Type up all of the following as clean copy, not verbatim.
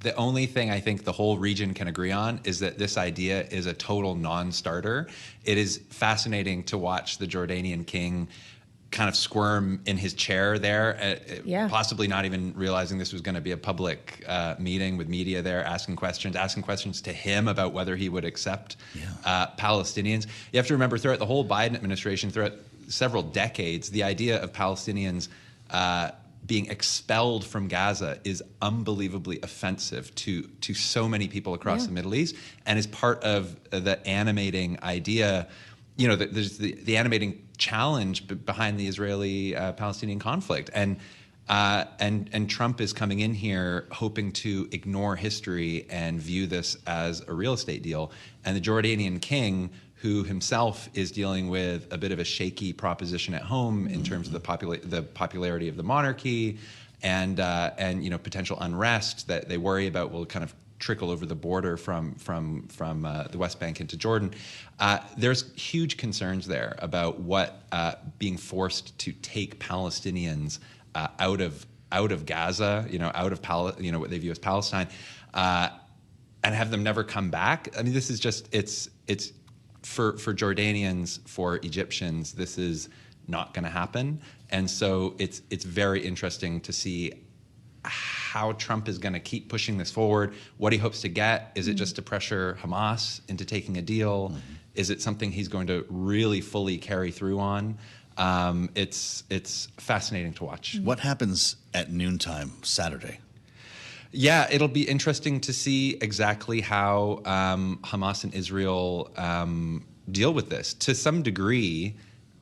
The only thing I think the whole region can agree on is that this idea is a total non-starter. It is fascinating to watch the Jordanian king kind of squirm in his chair there, possibly not even realizing this was going to be a public meeting with media there, asking questions to him about whether he would accept Palestinians. You have to remember, throughout the whole Biden administration, throughout several decades, the idea of Palestinians being expelled from Gaza is unbelievably offensive to so many people across the Middle East, and is part of the animating idea. There's the animating challenge behind the Israeli-Palestinian conflict, and Trump is coming in here hoping to ignore history and view this as a real estate deal. And the Jordanian king, who himself is dealing with a bit of a shaky proposition at home in terms of the popularity of the monarchy, and potential unrest that they worry about will kind of trickle over the border from the West Bank into Jordan. There's huge concerns there about what being forced to take Palestinians out of Gaza, out of what they view as Palestine, and have them never come back. I mean, this is just it's for Jordanians, for Egyptians, this is not going to happen. And so it's very interesting to see how Trump is going to keep pushing this forward, what he hopes to get. Is it just to pressure Hamas into taking a deal? Is it something he's going to really fully carry through on? It's fascinating to watch. What happens at noontime Saturday? Yeah, it'll be interesting to see exactly how Hamas and Israel deal with this. To some degree,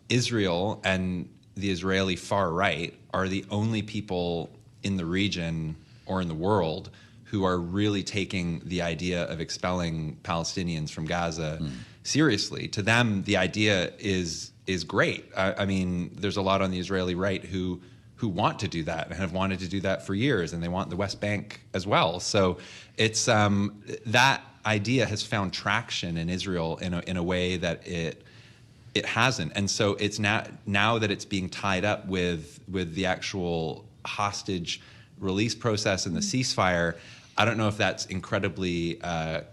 Israel and the Israeli far right are the only people in the region or in the world who are really taking the idea of expelling Palestinians from Gaza seriously. To them, the idea is great. I mean, there's a lot on the Israeli right who want to do that and have wanted to do that for years, and they want the West Bank as well. So it's that idea has found traction in Israel in a way that it hasn't. And so it's now that it's being tied up with the actual hostage release process and the ceasefire, I don't know if that's incredibly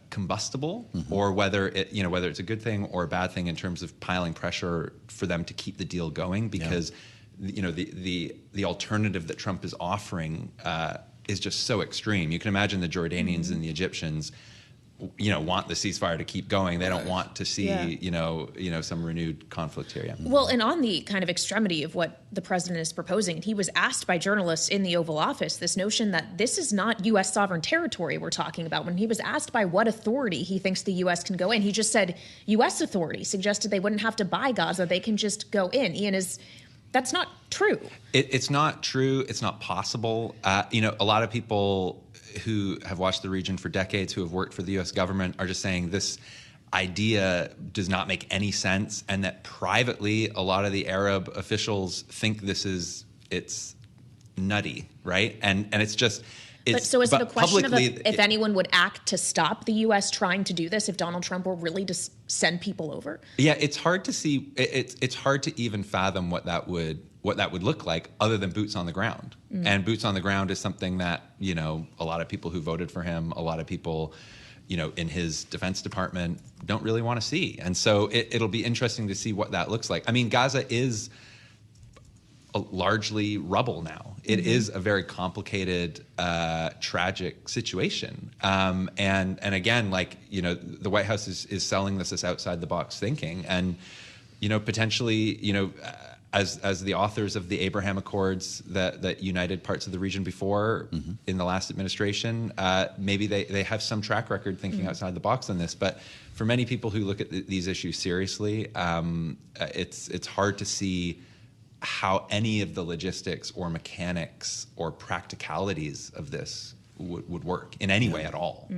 combustible, or whether it's a good thing or a bad thing in terms of piling pressure for them to keep the deal going, because the alternative that Trump is offering is just so extreme. You can imagine the Jordanians and the Egyptians want the ceasefire to keep going. They don't want to see some renewed conflict here. Yeah. Well, and on the kind of extremity of what the president is proposing, he was asked by journalists in the Oval Office this notion that this is not U.S. sovereign territory we're talking about. When he was asked by what authority he thinks the U.S. can go in, he just said U.S. authority, suggested they wouldn't have to buy Gaza, they can just go in. Iain, that's not true. It's not true. It's not possible. A lot of people who have watched the region for decades, who have worked for the U.S. government, are just saying this idea does not make any sense, and that privately a lot of the Arab officials think it's nutty, right? And it's just... So is it a question of if anyone would act to stop the U.S. trying to do this, if Donald Trump were really to send people over? Yeah, it's hard to see. It's hard to even fathom what that would look like, other than boots on the ground. And boots on the ground is something that a lot of people who voted for him, a lot of people in his Defense Department don't really want to see. And so it'll be interesting to see what that looks like. I mean, Gaza is largely rubble now. It is a very complicated, tragic situation. And again, the White House is selling this as outside the box thinking, and potentially, as the authors of the Abraham Accords that united parts of the region before in the last administration, maybe they have some track record thinking outside the box on this. But for many people who look at these issues seriously, it's hard to see how any of the logistics or mechanics or practicalities of this would work in any way at all.